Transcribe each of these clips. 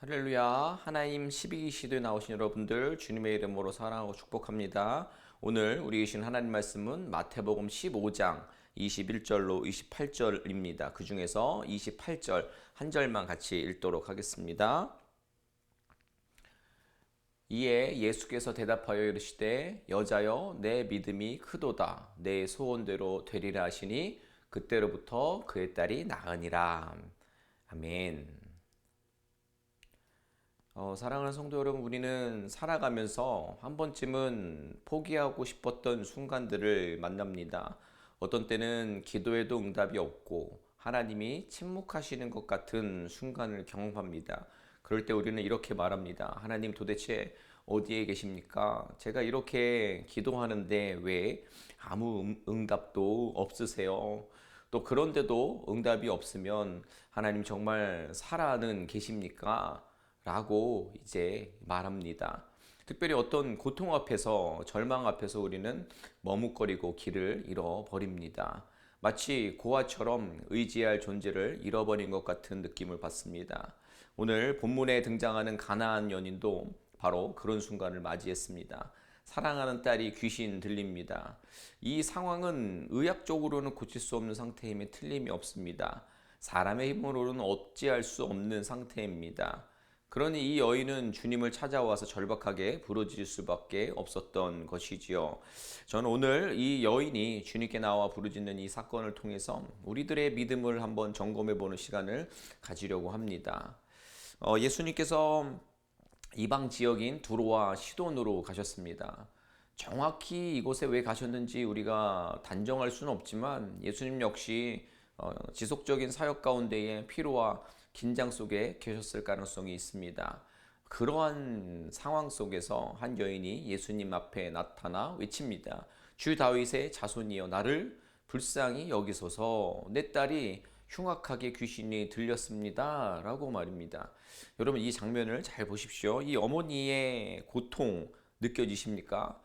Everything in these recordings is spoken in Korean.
할렐루야. 하나님 12기 시도에 나오신 여러분들 주님의 이름으로 사랑하고 축복합니다. 오늘 우리 계신 하나님 말씀은 마태복음 15장 21절로 28절입니다. 그 중에서 28절 한 절만 같이 읽도록 하겠습니다. 이에 예수께서 대답하여 이르시되 여자여 내 믿음이 크도다. 내 소원대로 되리라 하시니 그때로부터 그의 딸이 나으니라. 아멘. 사랑하는 성도 여러분, 우리는 살아가면서 한 번쯤은 포기하고 싶었던 순간들을 만납니다. 어떤 때는 기도에도 응답이 없고 하나님이 침묵하시는 것 같은 순간을 경험합니다. 그럴 때 우리는 이렇게 말합니다. 하나님 도대체 어디에 계십니까? 제가 이렇게 기도하는데 왜 아무 응답도 없으세요? 또 그런데도 응답이 없으면 하나님 정말 살아는 계십니까? 라고 이제 말합니다. 특별히 어떤 고통 앞에서, 절망 앞에서 우리는 머뭇거리고 길을 잃어버립니다. 마치 고아처럼 의지할 존재를 잃어버린 것 같은 느낌을 받습니다. 오늘 본문에 등장하는 가나안 연인도 바로 그런 순간을 맞이했습니다. 사랑하는 딸이 귀신 들립니다. 이 상황은 의학적으로는 고칠 수 없는 상태임에 틀림이 없습니다. 사람의 힘으로는 어찌할 수 없는 상태입니다. 그러니 이 여인은 주님을 찾아와서 절박하게 부르짖을 수밖에 없었던 것이지요. 저는 오늘 이 여인이 주님께 나와 부르짖는 이 사건을 통해서 우리들의 믿음을 한번 점검해 보는 시간을 가지려고 합니다. 예수님께서 이방 지역인 두로와 시돈으로 가셨습니다. 정확히 이곳에 왜 가셨는지 우리가 단정할 수는 없지만 예수님 역시 지속적인 사역 가운데에 피로와 긴장 속에 계셨을 가능성이 있습니다. 그러한 상황 속에서 한 여인이 예수님 앞에 나타나 외칩니다. 주 다윗의 자손이여 나를 불쌍히 여기소서. 내 딸이 흉악하게 귀신이 들렸습니다. 라고 말입니다. 여러분 이 장면을 잘 보십시오. 이 어머니의 고통 느껴지십니까?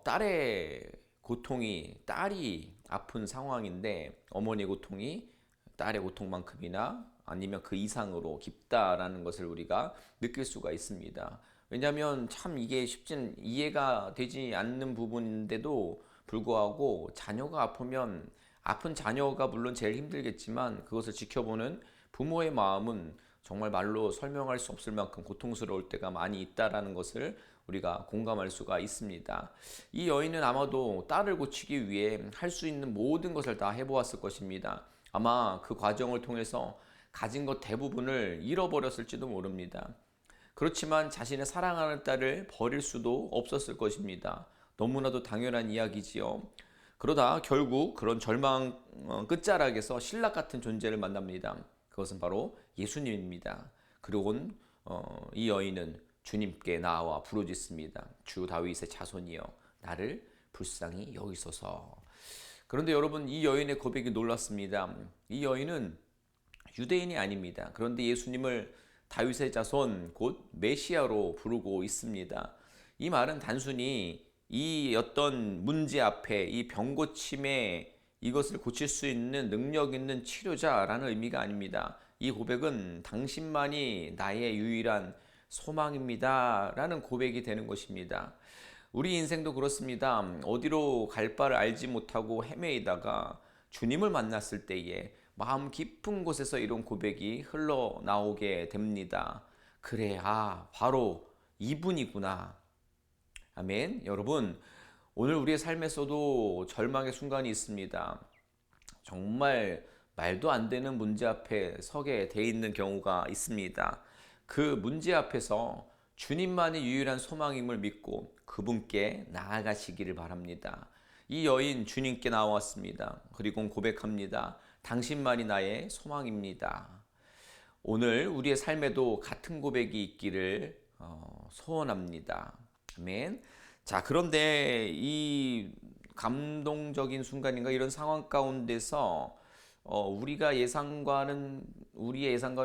딸의 고통이 딸이 아픈 상황인데 어머니의 고통이 딸의 고통만큼이나 아니면 그 이상으로 깊다라는 것을 우리가 느낄 수가 있습니다. 왜냐하면 참 이게 쉽진 이해가 되지 않는 부분인데도 불구하고 자녀가 아프면 아픈 자녀가 물론 제일 힘들겠지만 그것을 지켜보는 부모의 마음은 정말 말로 설명할 수 없을 만큼 고통스러울 때가 많이 있다라는 것을 우리가 공감할 수가 있습니다. 이 여인은 아마도 딸을 고치기 위해 할 수 있는 모든 것을 다 해보았을 것입니다. 아마 그 과정을 통해서 가진 것 대부분을 잃어버렸을지도 모릅니다. 그렇지만 자신의 사랑하는 딸을 버릴 수도 없었을 것입니다. 너무나도 당연한 이야기지요. 그러다 결국 그런 절망 끝자락에서 신락 같은 존재를 만납니다. 그것은 바로 예수님입니다. 그리고 이 여인은 주님께 나와 부르짖습니다. 주 다윗의 자손이여 나를 불쌍히 여기소서. 그런데 여러분 이 여인의 고백이 놀랐습니다. 이 여인은 유대인이 아닙니다. 그런데 예수님을 다윗의 자손 곧 메시아로 부르고 있습니다. 이 말은 단순히 이 어떤 문제 앞에 이 병고침에 이것을 고칠 수 있는 능력 있는 치료자라는 의미가 아닙니다. 이 고백은 당신만이 나의 유일한 소망입니다. 라는 고백이 되는 것입니다. 우리 인생도 그렇습니다. 어디로 갈 바를 알지 못하고 헤매이다가 주님을 만났을 때에 마음 깊은 곳에서 이런 고백이 흘러나오게 됩니다. 그래, 바로 이분이구나. 아멘. 여러분, 오늘 우리의 삶에서도 절망의 순간이 있습니다. 정말 말도 안 되는 문제 앞에 서게 돼 있는 경우가 있습니다. 그 문제 앞에서 주님만이 유일한 소망임을 믿고 그분께 나아가시기를 바랍니다. 이 여인 주님께 나왔습니다. 그리고 고백합니다. 당신만이 나의 소망입니다. 오늘 우리의 삶에도 같은 고백이 있기를 소원합니다. 아멘. 자, 그런데 이 감동적인 순간인가 이런 상황 가운데서 우리의 예상과는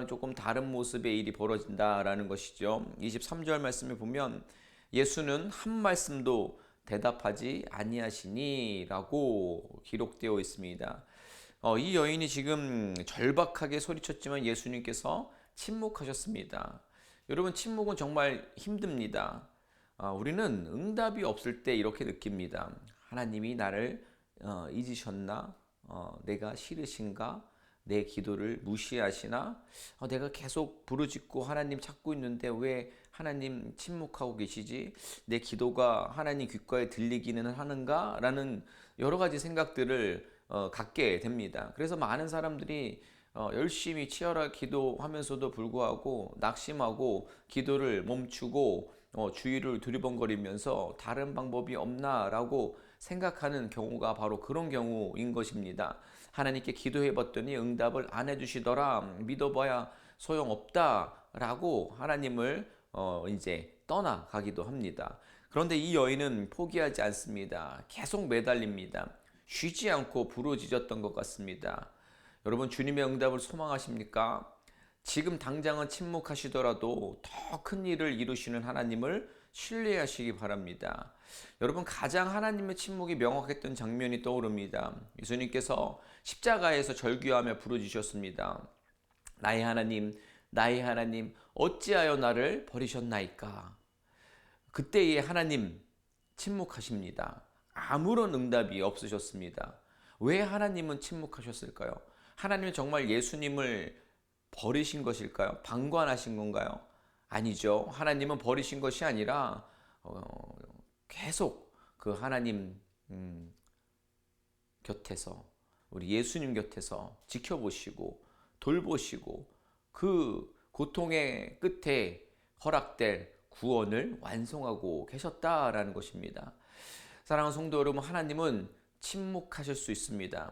조금 다른 모습의 일이 벌어진다라는 것이죠. 23절 말씀을 보면 예수는 한 말씀도 대답하지 아니하시니라고 기록되어 있습니다. 이 여인이 지금 절박하게 소리쳤지만 예수님께서 침묵하셨습니다. 여러분, 침묵은 정말 힘듭니다. 우리는 응답이 없을 때 이렇게 느낍니다. 하나님이 나를 잊으셨나? 내가 싫으신가? 내 기도를 무시하시나? 내가 계속 부르짖고 하나님 찾고 있는데 왜 하나님 침묵하고 계시지? 내 기도가 하나님 귓가에 들리기는 하는가? 라는 여러 가지 생각들을 갖게 됩니다. 그래서 많은 사람들이 열심히 치열하게 기도하면서도 불구하고 낙심하고 기도를 멈추고 주위를 두리번거리면서 다른 방법이 없나라고 생각하는 경우가 바로 그런 경우인 것입니다. 하나님께 기도해 봤더니 응답을 안 해주시더라. 믿어봐야 소용없다라고 하나님을 이제 떠나가기도 합니다. 그런데 이 여인은 포기하지 않습니다. 계속 매달립니다. 쉬지 않고 부르짖었던 것 같습니다. 여러분, 주님의 응답을 소망하십니까? 지금 당장은 침묵하시더라도 더 큰 일을 이루시는 하나님을 신뢰하시기 바랍니다. 여러분, 가장 하나님의 침묵이 명확했던 장면이 떠오릅니다. 예수님께서 십자가에서 절규하며 부르짖으셨습니다. 나의 하나님, 나의 하나님, 어찌하여 나를 버리셨나이까? 그때의 하나님 침묵하십니다. 아무런 응답이 없으셨습니다. 왜 하나님은 침묵하셨을까요? 하나님은 정말 예수님을 버리신 것일까요? 방관하신 건가요? 아니죠. 하나님은 버리신 것이 아니라 계속 그 하나님 곁에서, 우리 예수님 곁에서 지켜보시고 돌보시고 그 고통의 끝에 허락될 구원을 완성하고 계셨다라는 것입니다. 사랑하는 성도 여러분, 하나님은 침묵하실 수 있습니다.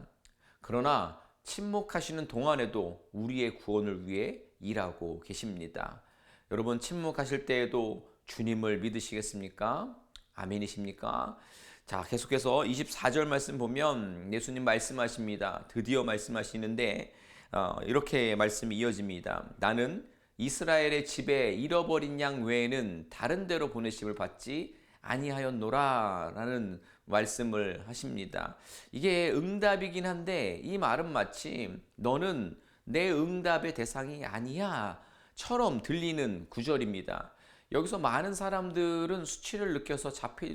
그러나 침묵하시는 동안에도 우리의 구원을 위해 일하고 계십니다. 여러분, 침묵하실 때에도 주님을 믿으시겠습니까? 아멘이십니까? 자, 계속해서 24절 말씀 보면 예수님 말씀하십니다. 드디어 말씀하시는데 이렇게 말씀이 이어집니다. 나는 이스라엘의 집에 잃어버린 양 외에는 다른 데로 보내심을 받지 아니하였노라 라는 말씀을 하십니다. 이게 응답이긴 한데 이 말은 마치 너는 내 응답의 대상이 아니야 처럼 들리는 구절입니다. 여기서 많은 사람들은 수치를 느껴서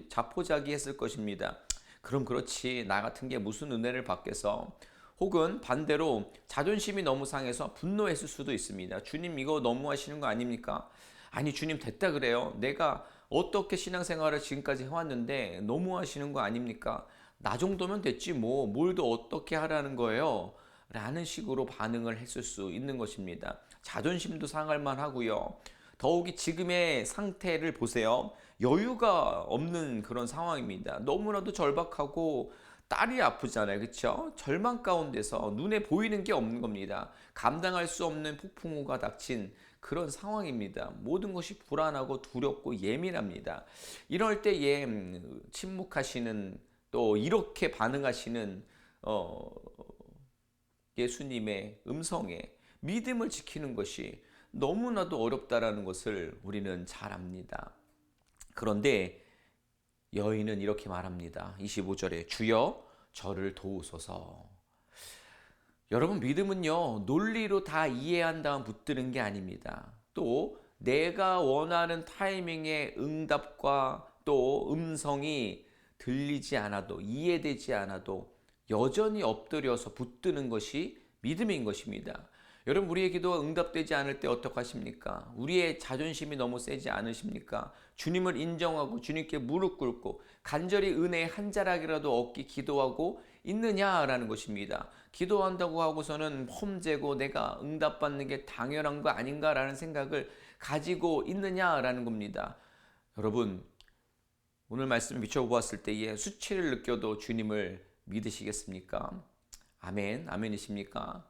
자포자기했을 것입니다. 그럼 그렇지, 나 같은 게 무슨 은혜를 받겠어? 혹은 반대로 자존심이 너무 상해서 분노했을 수도 있습니다. 주님, 이거 너무 하시는 거 아닙니까? 아니, 주님 됐다 그래요. 내가 어떻게 신앙생활을 지금까지 해왔는데 너무 하시는 거 아닙니까? 나 정도면 됐지 뭘 더 어떻게 하라는 거예요? 라는 식으로 반응을 했을 수 있는 것입니다. 자존심도 상할 만하고요. 더욱이 지금의 상태를 보세요. 여유가 없는 그런 상황입니다. 너무나도 절박하고 딸이 아프잖아요. 그렇죠? 절망 가운데서 눈에 보이는 게 없는 겁니다. 감당할 수 없는 폭풍우가 닥친 그런 상황입니다. 모든 것이 불안하고 두렵고 예민합니다. 이럴 때에 침묵하시는, 또 이렇게 반응하시는 예수님의 음성에 믿음을 지키는 것이 너무나도 어렵다라는 것을 우리는 잘 압니다. 그런데 여인은 이렇게 말합니다. 25절에 주여 저를 도우소서. 여러분, 믿음은요, 논리로 다 이해한 다음 붙드는 게 아닙니다. 또 내가 원하는 타이밍의 응답과 또 음성이 들리지 않아도, 이해되지 않아도 여전히 엎드려서 붙드는 것이 믿음인 것입니다. 여러분, 우리의 기도가 응답되지 않을 때 어떡하십니까? 우리의 자존심이 너무 세지 않으십니까? 주님을 인정하고 주님께 무릎 꿇고 간절히 은혜의 한 자락이라도 얻기 기도하고 있느냐라는 것입니다. 기도한다고 하고서는 험재고 내가 응답받는 게 당연한 거 아닌가라는 생각을 가지고 있느냐라는 겁니다. 여러분, 오늘 말씀을 비춰보았을 때에 수치를 느껴도 주님을 믿으시겠습니까? 아멘, 아멘이십니까?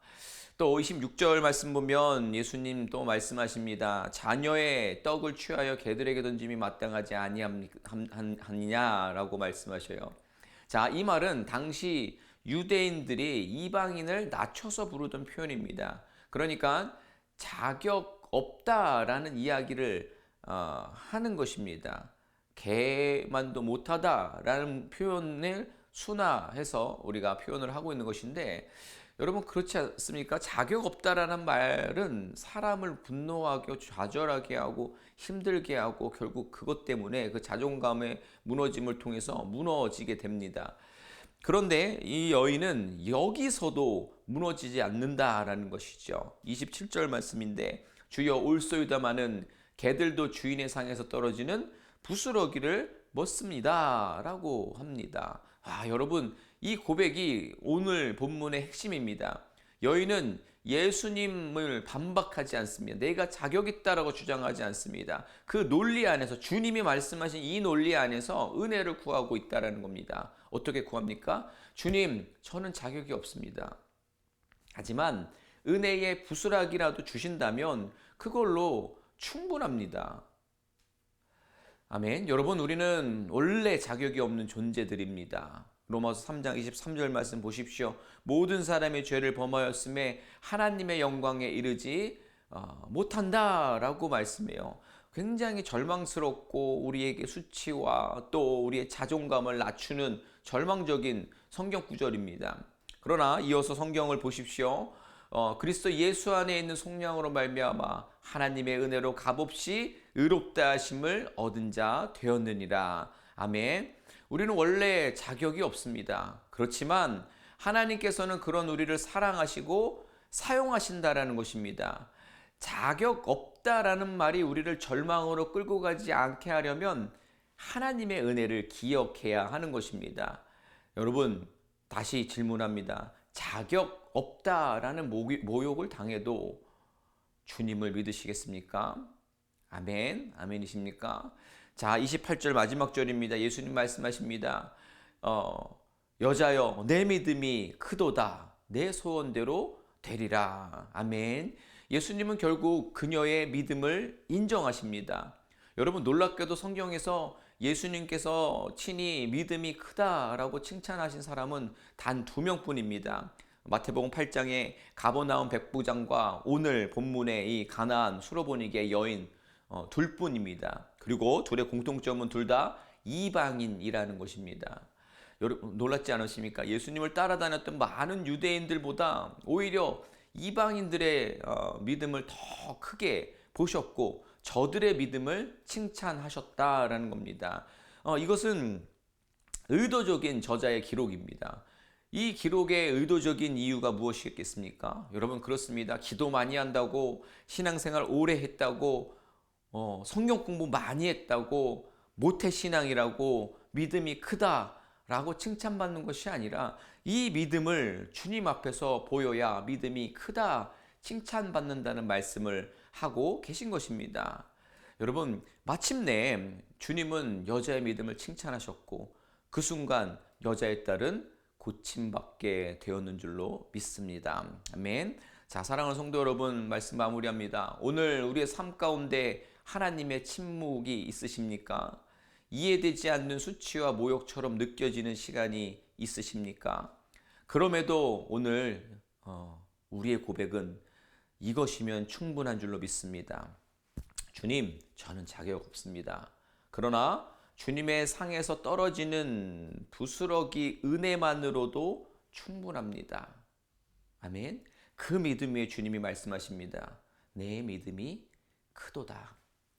또 26절 말씀 보면 예수님 또 말씀하십니다. 자녀의 떡을 취하여 개들에게 던짐이 마땅하지 아니냐라고 말씀하셔요. 자, 이 말은 당시 유대인들이 이방인을 낮춰서 부르던 표현입니다. 그러니까 자격 없다라는 이야기를 하는 것입니다. 개만도 못하다라는 표현을 순화해서 우리가 표현을 하고 있는 것인데, 여러분 그렇지 않습니까? 자격 없다라는 말은 사람을 분노하게 좌절하게 하고 힘들게 하고 결국 그것 때문에 그 자존감의 무너짐을 통해서 무너지게 됩니다. 그런데 이 여인은 여기서도 무너지지 않는다라는 것이죠. 27절 말씀인데 주여 올소이다마는 개들도 주인의 상에서 떨어지는 부스러기를 먹습니다 라고 합니다. 여러분 이 고백이 오늘 본문의 핵심입니다. 여인은 예수님을 반박하지 않습니다. 내가 자격 있다라고 주장하지 않습니다. 그 논리 안에서 주님이 말씀하신 이 논리 안에서 은혜를 구하고 있다라는 겁니다. 어떻게 구합니까? 주님, 저는 자격이 없습니다. 하지만 은혜의 부스락이라도 주신다면 그걸로 충분합니다. 아멘. 여러분, 우리는 원래 자격이 없는 존재들입니다. 로마서 3장 23절 말씀 보십시오. 모든 사람이 죄를 범하였음에 하나님의 영광에 이르지 못한다라고 말씀해요. 굉장히 절망스럽고 우리에게 수치와 또 우리의 자존감을 낮추는 절망적인 성경 구절입니다. 그러나 이어서 성경을 보십시오. 그리스도 예수 안에 있는 속량으로 말미암아 하나님의 은혜로 값없이 의롭다 하심을 얻은 자 되었느니라. 아멘. 우리는 원래 자격이 없습니다. 그렇지만 하나님께서는 그런 우리를 사랑하시고 사용하신다라는 것입니다. 자격 없다라는 말이 우리를 절망으로 끌고 가지 않게 하려면 하나님의 은혜를 기억해야 하는 것입니다. 여러분, 다시 질문합니다. 자격 없다라는 모욕을 당해도 주님을 믿으시겠습니까? 아멘, 아멘이십니까? 자, 28절 마지막 절입니다. 예수님 말씀하십니다. 여자여, 내 믿음이 크도다. 내 소원대로 되리라. 아멘. 예수님은 결국 그녀의 믿음을 인정하십니다. 여러분 놀랍게도 성경에서 예수님께서 친히 믿음이 크다라고 칭찬하신 사람은 단 2명뿐입니다. 마태복음 8장에 가버나움 백부장과 오늘 본문의 이 가나안 수로보니게 여인 둘뿐입니다. 그리고 둘의 공통점은 둘 다 이방인이라는 것입니다. 여러분 놀랍지 않으십니까? 예수님을 따라다녔던 많은 유대인들보다 오히려 이방인들의 믿음을 더 크게 보셨고 저들의 믿음을 칭찬하셨다라는 겁니다. 이것은 의도적인 저자의 기록입니다. 이 기록의 의도적인 이유가 무엇이겠습니까? 여러분 그렇습니다. 기도 많이 한다고 신앙생활 오래 했다고 성경 공부 많이 했다고 모태신앙이라고 믿음이 크다라고 칭찬받는 것이 아니라 이 믿음을 주님 앞에서 보여야 믿음이 크다 칭찬받는다는 말씀을 하고 계신 것입니다. 여러분 마침내 주님은 여자의 믿음을 칭찬하셨고 그 순간 여자의 딸은 고침받게 되었는 줄로 믿습니다. 아멘. 자, 사랑하는 성도 여러분, 말씀 마무리합니다. 오늘 우리의 삶 가운데 하나님의 침묵이 있으십니까? 이해되지 않는 수치와 모욕처럼 느껴지는 시간이 있으십니까? 그럼에도 오늘 우리의 고백은 이것이면 충분한 줄로 믿습니다. 주님, 저는 자격 없습니다. 그러나 주님의 상에서 떨어지는 부스러기 은혜만으로도 충분합니다. 아멘. 그 믿음 위에 주님이 말씀하십니다. 내 믿음이 크도다.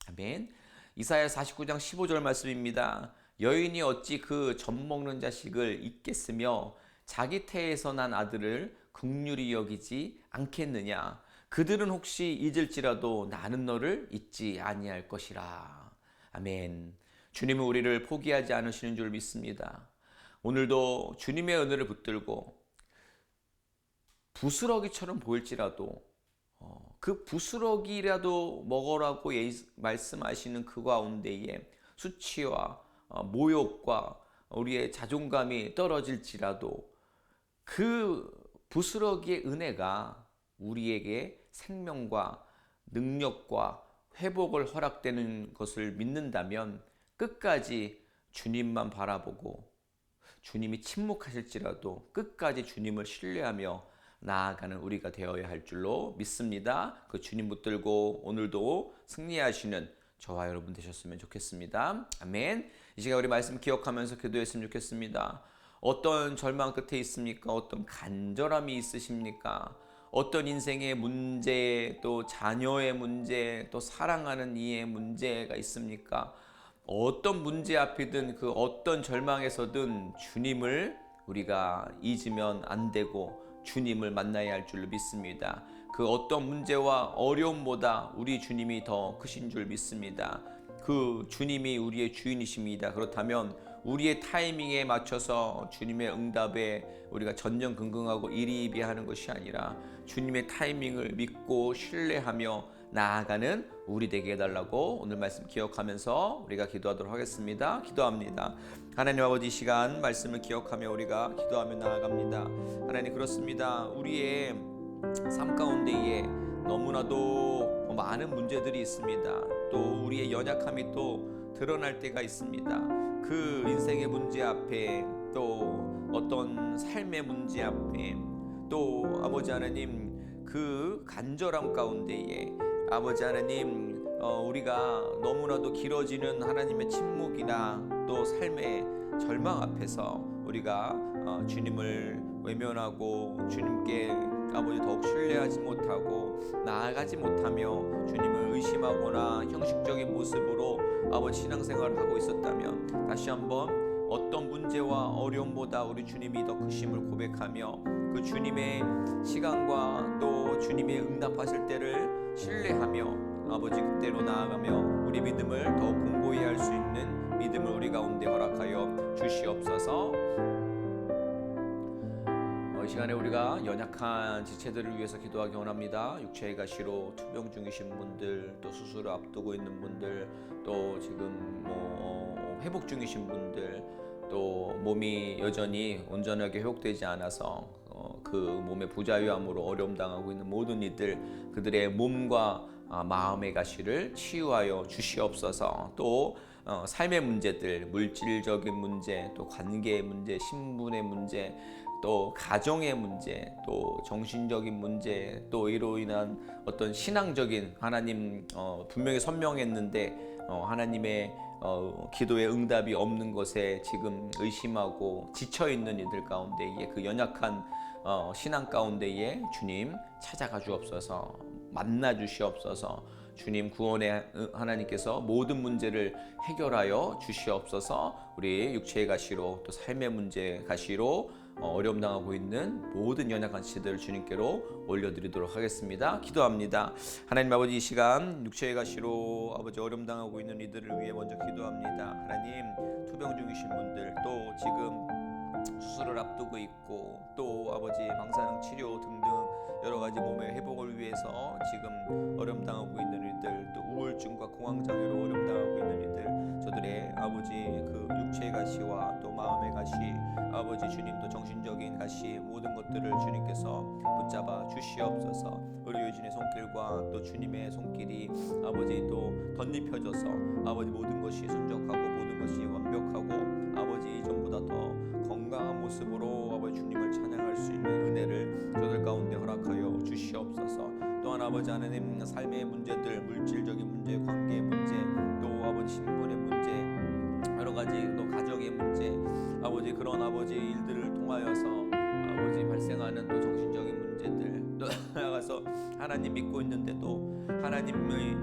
아멘. 이사야 49장 15절 말씀입니다. 여인이 어찌 그 젖먹는 자식을 잊겠으며 자기 태에서 난 아들을 긍휼히 여기지 않겠느냐. 그들은 혹시 잊을지라도 나는 너를 잊지 아니할 것이라. 아멘. 주님은 우리를 포기하지 않으시는 줄 믿습니다. 오늘도 주님의 은혜를 붙들고 부스러기처럼 보일지라도 그 부스러기라도 먹으라고 말씀하시는 그 가운데에 수치와 모욕과 우리의 자존감이 떨어질지라도 그 부스러기의 은혜가 우리에게 생명과 능력과 회복을 허락되는 것을 믿는다면 끝까지 주님만 바라보고 주님이 침묵하실지라도 끝까지 주님을 신뢰하며 나아가는 우리가 되어야 할 줄로 믿습니다. 그 주님 붙들고 오늘도 승리하시는 저와 여러분 되셨으면 좋겠습니다. 아멘. 이 시간 우리 말씀 기억하면서 기도했으면 좋겠습니다. 어떤 절망 끝에 있습니까? 어떤 간절함이 있으십니까? 어떤 인생의 문제, 또 자녀의 문제, 또 사랑하는 이의 문제가 있습니까? 어떤 문제 앞이든 그 어떤 절망에서든 주님을 우리가 잊으면 안 되고 주님을 만나야 할 줄로 믿습니다. 그 어떤 문제와 어려움보다 우리 주님이 더 크신 줄 믿습니다. 그 주님이 우리의 주인이십니다. 그렇다면 우리의 타이밍에 맞춰서 주님의 응답에 우리가 전전긍긍하고 일희일비하는 것이 아니라 주님의 타이밍을 믿고 신뢰하며 나아가는 우리 되게 해달라고 오늘 말씀 기억하면서 우리가 기도하도록 하겠습니다. 기도합니다. 하나님 아버지, 이 시간 말씀을 기억하며 우리가 기도하며 나아갑니다. 하나님, 그렇습니다. 우리의 삶 가운데에 너무나도 많은 문제들이 있습니다. 또 우리의 연약함이 또 드러날 때가 있습니다. 그 인생의 문제 앞에, 또 어떤 삶의 문제 앞에, 또 아버지 하나님 그 간절함 가운데에 아버지 하나님, 우리가 너무나도 길어지는 하나님의 침묵이나 또 삶의 절망 앞에서 우리가 주님을 외면하고 주님께 아버지 더욱 신뢰하지 못하고 나아가지 못하며 주님을 의심하거나 형식적인 모습으로 아버지 신앙생활을 하고 있었다면 다시 한번 어떤 문제와 어려움보다 우리 주님이 더 크심을 고백하며 그 주님의 시간과 또 주님의 응답하실 때를 신뢰하며 아버지 그때로 나아가며 우리 믿음을 더욱 공고히 할 수 있는 믿음을 우리 가운데 허락하여 주시옵소서. 이 시간에 우리가 연약한 지체들을 위해서 기도하기 원합니다. 육체의 가시로 투병 중이신 분들, 또 수술을 앞두고 있는 분들, 또 지금 회복 중이신 분들, 또 몸이 여전히 온전하게 회복되지 않아서 그 몸의 부자유함으로 어려움 당하고 있는 모든 이들, 그들의 몸과 마음의 가시를 치유하여 주시옵소서. 또 삶의 문제들, 물질적인 문제, 또 관계의 문제, 신분의 문제, 또 가정의 문제, 또 정신적인 문제, 또 이로 인한 어떤 신앙적인 하나님 분명히 선명했는데 하나님의 기도의 응답이 없는 것에 지금 의심하고 지쳐있는 이들 가운데에 그 연약한 신앙 가운데에 주님 찾아가 주옵소서. 만나 주시옵소서. 주님 구원의 하나님께서 모든 문제를 해결하여 주시옵소서. 우리 육체의 가시로 또 삶의 문제 가시로 어려움 당하고 있는 모든 연약한 지체들을 주님께로 올려드리도록 하겠습니다. 기도합니다. 하나님 아버지, 이 시간 육체의 가시로 아버지 어려움 당하고 있는 이들을 위해 먼저 기도합니다. 하나님, 투병 중이신 분들, 또 지금 수술을 앞두고 있고, 또 아버지 방사능 치료 등등 여러 가지 몸의 회복을 위해서 지금 어려움 당하고 있는 이들, 또 우울증과 공황장애로 어려움 당하고 있는 이들, 저들의 아버지 그 육체의 가시와 또 마음의 가시, 아버지 주님도 정신적인 가시, 모든 것들을 주님께서 붙잡아 주시옵소서. 의료진의 손길과 또 주님의 손길이 아버지 또 덧입혀져서 아버지 모든 것이 순적하고 모든 것이 완벽하고 아버지 이전보다 더 건강한 모습으로 아버지 주님을 찬양할 수 있는 은혜를 저들 가운데 허락하여 주시옵소서. 또한 아버지 하나님, 삶의 문제들, 물질적인 문제, 관계의 문제, 또 아버지 신분의 문제, 여러 가지 또 가정의 문제, 아버지 그런 아버지 일들을 통하여서 아버지 발생하는 또 정신적인 문제들, 또 나아가서 하나님 믿고 있는데도 하나님의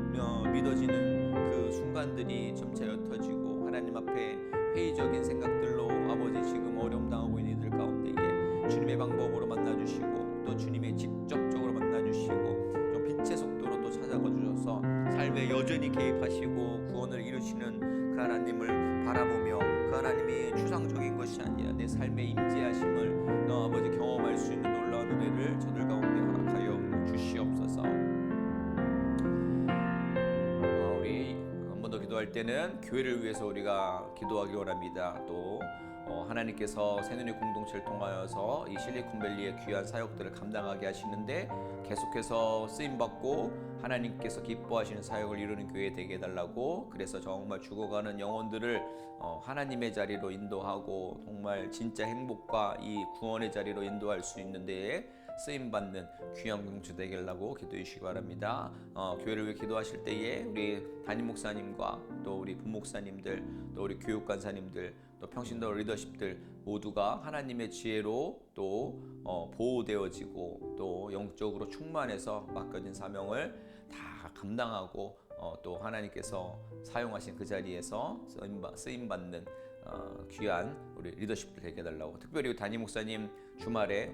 믿어지는 그 순간들이 점차 옅어지고 하나님 앞에 회의적인 생각들로 아버지 지금 어려움 당하고 있는 이들 가운데에 주님의 방법으로 만나주시고 또 주님의 직접적으로 만나주시고 좀 빛의 속도로 또 찾아가 주셔서 삶에 여전히 개입하시고 구원을 이루시는 그 하나님을 바라보며 그 하나님이 추상적인 것이 아니라 내 삶에 임재하심을 아버지 경험할 수 있는 놀라운 은혜를 저들 가운데 허락하여 주시옵소서. 우리 한 번 더 기도할 때는 교회를 위해서 우리가 기도하기 원합니다. 또 하나님께서 새누리 공동체를 통하여서 이 실리콘밸리의 귀한 사역들을 감당하게 하시는데 계속해서 쓰임받고 하나님께서 기뻐하시는 사역을 이루는 교회 되게 해달라고, 그래서 정말 죽어가는 영혼들을 하나님의 자리로 인도하고 정말 진짜 행복과 이 구원의 자리로 인도할 수 있는 데에 쓰임받는 귀한 공동체 되게 하려고 기도해 주시기 바랍니다. 교회를 위해 기도하실 때에 우리 담임 목사님과 또 우리 부목사님들, 또 우리 교육간사님들, 또 평신도 리더십들 모두가 하나님의 지혜로 또 보호되어지고 또 영적으로 충만해서 맡겨진 사명을 다 감당하고 또 하나님께서 사용하신 그 자리에서 쓰임받는 귀한 우리 리더십들 되게 해달라고. 특별히 담임 목사님 주말에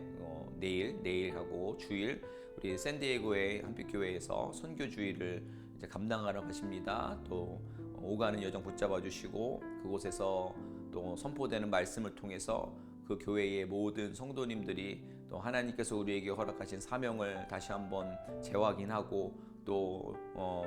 내일하고 주일 우리 샌디에고의 한빛교회에서 선교주의를 이제 감당하러 가십니다. 또 오가는 여정 붙잡아 주시고 그곳에서 또 선포되는 말씀을 통해서 그 교회의 모든 성도님들이 또 하나님께서 우리에게 허락하신 사명을 다시 한번 재확인하고 또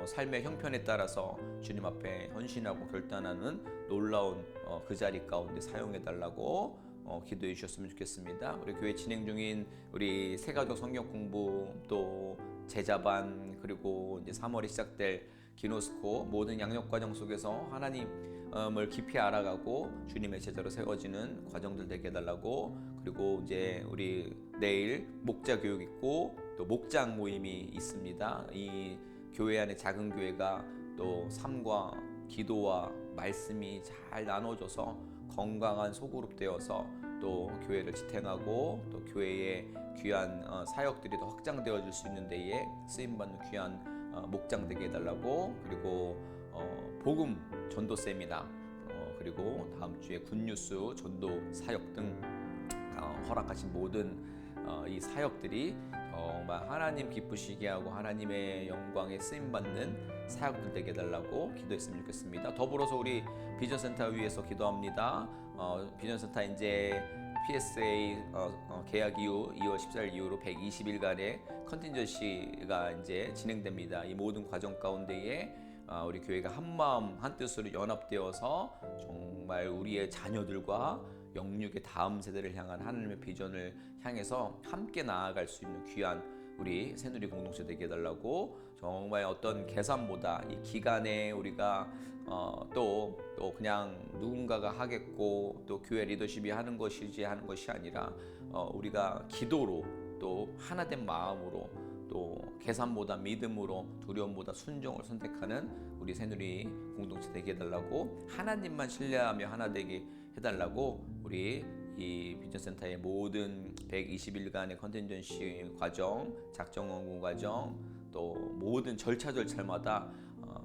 삶의 형편에 따라서 주님 앞에 헌신하고 결단하는 놀라운 그 자리 가운데 사용해 달라고 기도해 주셨으면 좋겠습니다. 우리 교회 진행 중인 우리 새가족 성경 공부 또 제자반 그리고 이제 3월에 시작될 기노스코 모든 양육 과정 속에서 하나님을 깊이 알아가고 주님의 제자로 세워지는 과정들 되게 해달라고. 그리고 이제 우리 내일 목자 교육 있고 또 목장 모임이 있습니다. 이 교회 안에 작은 교회가 또 삶과 기도와 말씀이 잘 나눠져서 건강한 소그룹 되어서 또 교회를 지탱하고 또 교회의 귀한 사역들이 더 확장되어질 수 있는 데에 쓰임받는 귀한 목장 되게 해달라고. 그리고 복음 전도 세미나 그리고 다음 주에 굿뉴스 전도 사역 등 허락하신 모든 이 사역들이 정말 하나님 기쁘시게 하고 하나님의 영광에 쓰임받는 사역들 되게 해달라고 기도했으면 좋겠습니다. 더불어서 우리 비전센터 위에서 기도합니다. 비전센터 이제 PSA 계약 이후 2월 14일 이후로 120일간의 컨틴전시가 이제 진행됩니다. 이 모든 과정 가운데에 우리 교회가 한 마음 한 뜻으로 연합되어서 정말 우리의 자녀들과 영육의 다음 세대를 향한 하나님의 비전을 향해서 함께 나아갈 수 있는 귀한 우리 새누리 공동체 되게 해달라고. 정말 어떤 계산보다 이 기간에 우리가 또 그냥 누군가가 하겠고 또 교회 리더십이 하는 것이지 하는 것이 아니라 우리가 기도로 또 하나된 마음으로 또 계산보다 믿음으로 두려움보다 순종을 선택하는 우리 새누리 공동체 되게 해달라고. 하나님만 신뢰하며 하나 되게 해달라고. 우리 이 비전센터의 모든 120일간의 컨텐전시 과정, 작정 원고 과정 또 모든 절차마다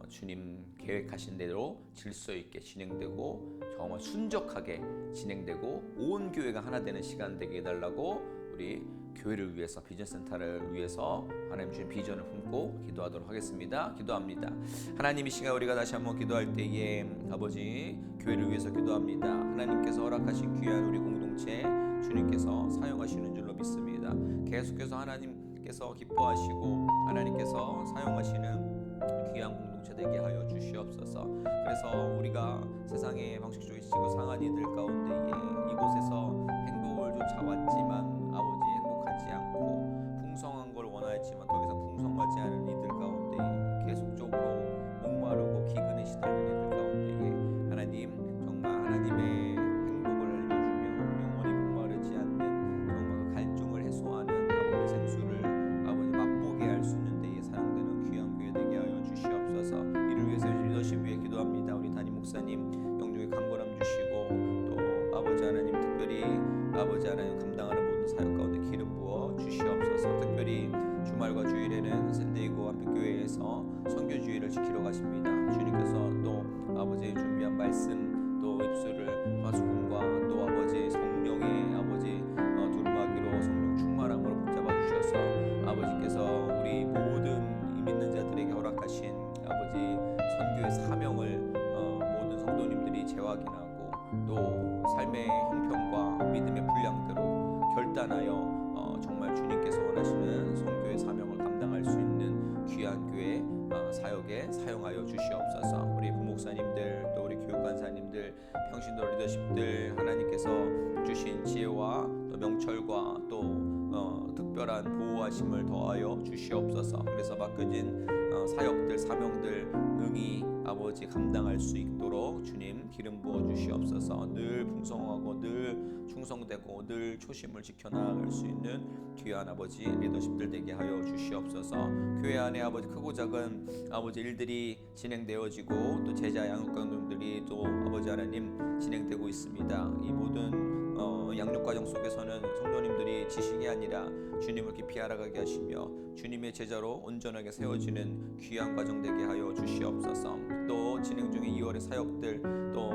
주님 계획하신 대로 질서 있게 진행되고 정말 순적하게 진행되고 온 교회가 하나 되는 시간 되게 해달라고. 우리 교회를 위해서 비전센터를 위해서 하나님 주신 비전을 품고 기도하도록 하겠습니다. 기도합니다. 하나님 이 시간 우리가 다시 한번 기도할 때에 아버지 교회를 위해서 기도합니다. 하나님께서 허락하신 귀한 우리 공동체 주님께서 사용하시는 줄로 믿습니다. 계속해서 하나님께서 기뻐하시고 하나님께서 사용하시는 귀한 공동체 되게 하여 주시옵소서. 그래서 우리가 세상의 방식주의시고 상한 이들 가운데에 이곳에서 행복을 쫓아왔지만 아버지 행복하지 않고 풍성한 걸 원하였지만 더 이상 풍성하지 않은 이들 가운데 계속적으로 목마르고 기근에 시달리는 이들 가운데에 하나님 정말 하나님의 행복을 알려주며 영원히 목마르지 않는 정말 그 갈증을 해소하는 아버지 생수를 아버지 맛보게 할 수 있는 데에 사용되는 귀한 교회 되게 하여 주시옵소서. 이를 위해서 리더십 위에 기도합니다. 우리 담임 목사님 영중에 강건함 주시고 또 아버지 하나님 특별히 아버지 하나님 감당하는 모든 사역 가운데 기름 부어 주시옵소서. 특별히 주말과 주일에는 샌디에고 한빛교회에서 선교주의를 지키러 가십니다. 주님께서 또 아버지의 준비한 말씀 또 입술을 마수금과 또 아버지 성령의 아버지 두루마기로 성령 충만함으로 붙잡아 주셔서 아버지께서 우리 모든 믿는 자들에게 허락하신 아버지 선교의 사명을 모든 성도님들이 재확인하고 또 삶의 형편과 믿음의 분량대로 결단하여 정말 주님께서 원하시는 선교의 사명을 감당할 수 있는 귀한 교회 사역에 사용하여 주시옵소서. 우리 부목사님들 또 우리 교육간사님들 평신도 리더십들 하나님께서 주신 지혜와 또 명철과 또 특별한 보호하심을 더하여 주시옵소서. 그래서 맡겨진 사역들 사명들 응히 아버지 감당할 수 있도록 주님 기름 부어 주시옵소서. 늘 풍성하고 늘 충성되고 늘 초심을 지켜나갈 수 있는 귀한 아버지 리더십들 되게 하여 주시옵소서. 교회 안에 아버지 크고 작은 아버지 일들이 진행되어지고 또 제자 양육관님들 과정들이 또 아버지 하나님 진행되고 있습니다. 이 모든 양육 과정 속에서는 성도님들이 지식이 아니라 주님을 깊이 알아가게 하시며 주님의 제자로 온전하게 세워지는 귀한 과정 되게 하여 주시옵소서. 또 진행 중인 2월의 사역들, 또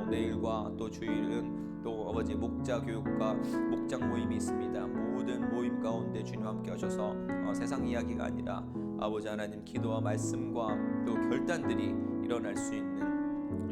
내일과 또 주일은 또 아버지 목자 교육과 목장 모임이 있습니다. 모든 모임 가운데 주님 함께 하셔서 세상 이야기가 아니라 아버지 하나님 기도와 말씀과 또 결단들이 일어날 수 있는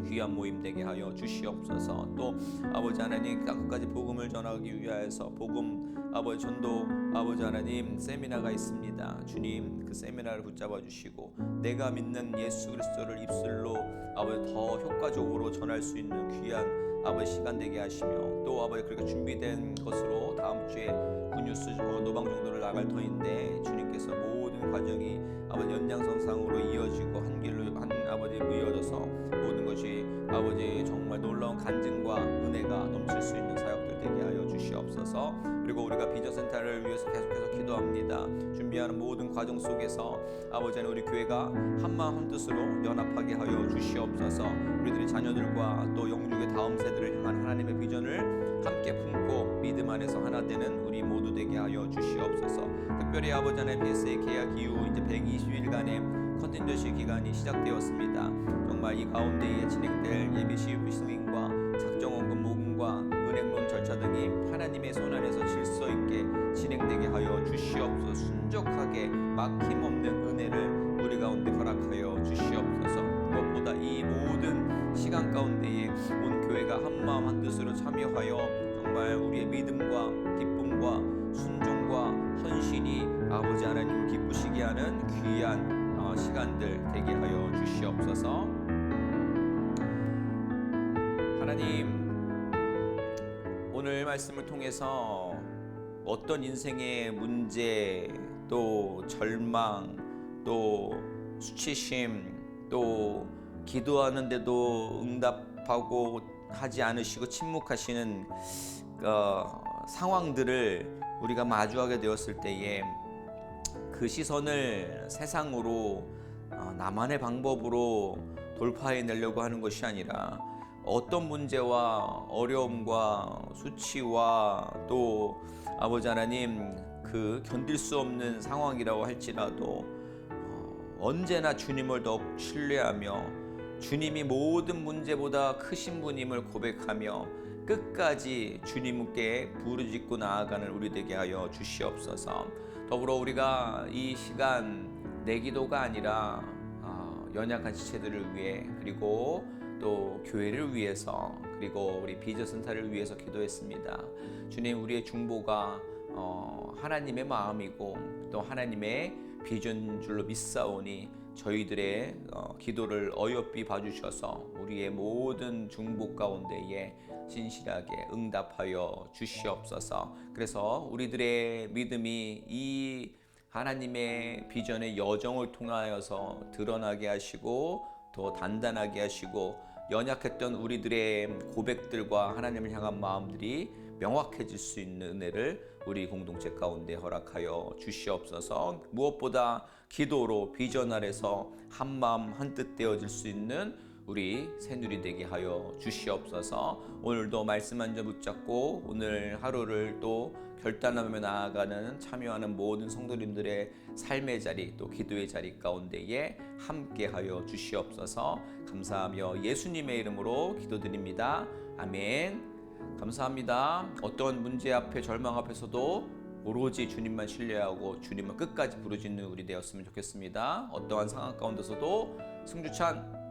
귀한 모임 되게 하여 주시옵소서. 또 아버지 하나님 끝까지 복음을 전하기 위하여서 복음 아버지 전도 아버지 하나님 세미나가 있습니다. 주님 그 세미나를 붙잡아 주시고 내가 믿는 예수 그리스도를 입술로 아버지 더 효과적으로 전할 수 있는 귀한 아버지 시간 되게 하시며 또 아버지 그렇게 준비된 것으로 다음 주에 굿뉴스 노방정도를 나갈 터인데 주님께서 모든 과정이 아버지 연장선상으로 이어지고 한 길로 한 아버지 이어져서 모든 것이 아버지 정말 놀라운 간증과 은혜가 넘칠 수 있는 사역들 되게 하여 주시옵소서. 그리고 우리가 비전센터를 위해서 계속해서 기도합니다. 준비하는 모든 과정 속에서 아버지 하나님 우리 교회가 한마음 한뜻으로 연합하게 하여 주시옵소서. 우리들의 자녀들과 또 영육의 다음 세대를 향한 하나님의 비전을 함께 품고 믿음 안에서 하나 되는 우리 모두 되게 하여 주시옵소서. 특별히 아버지 하나님 BSA 계약 이후 이제 120일간의 컨텐츠 기간이 시작되었습니다. 정말 이 가운데에 진행될 예비 CUP 승인과 작정원금 모금과 은행론 절차 등이 하나님의 손 안에서 질서 있게 진행되게 하여 주시옵소서. 순적하게 막힘없는 은혜를 우리 가운데 허락하여 주시옵소서. 무엇보다 이 모든 시간 가운데에 온 교회가 한마음 한뜻으로 참여하여 정말 우리의 믿음과 기쁨과 순종과 헌신이 아버지 하나님을 기쁘시게 하는 귀한 시간들 되게 하여 주시옵소서. 하나님 오늘 말씀을 통해서 어떤 인생의 문제 또 절망 또 수치심 또 기도하는데도 응답하고 하지 않으시고 침묵하시는 상황들을 우리가 마주하게 되었을 때에 그 시선을 세상으로 나만의 방법으로 돌파해내려고 하는 것이 아니라 어떤 문제와 어려움과 수치와 또 아버지 하나님 그 견딜 수 없는 상황이라고 할지라도 언제나 주님을 더욱 신뢰하며 주님이 모든 문제보다 크신 분임을 고백하며 끝까지 주님께 부르짖고 나아가는 우리 되게 하여 주시옵소서. 더불어 우리가 이 시간 내 기도가 아니라 연약한 지체들을 위해 그리고 또 교회를 위해서 그리고 우리 비전센터를 위해서 기도했습니다. 주님 우리의 중보가 하나님의 마음이고 또 하나님의 비전 줄로 믿사오니 저희들의 기도를 어여삐 봐주셔서 우리의 모든 중보 가운데에 진실하게 응답하여 주시옵소서. 그래서 우리들의 믿음이 이 하나님의 비전의 여정을 통하여서 드러나게 하시고 더 단단하게 하시고 연약했던 우리들의 고백들과 하나님을 향한 마음들이 명확해질 수 있는 은혜를 우리 공동체 가운데 허락하여 주시옵소서. 무엇보다 기도로 비전 아래서 한마음 한뜻 되어질 수 있는 우리 새누리 되게 하여 주시옵소서. 오늘도 말씀 한 점 붙잡고 오늘 하루를 또 결단하며 나아가는 참여하는 모든 성도님들의 삶의 자리 또 기도의 자리 가운데에 함께하여 주시옵소서. 감사하며 예수님의 이름으로 기도드립니다. 아멘. 감사합니다. 어떤 문제 앞에 절망 앞에서도 오로지 주님만 신뢰하고 주님을 끝까지 부르짖는 우리 되었으면 좋겠습니다. 어떠한 상황 가운데서도 승주찬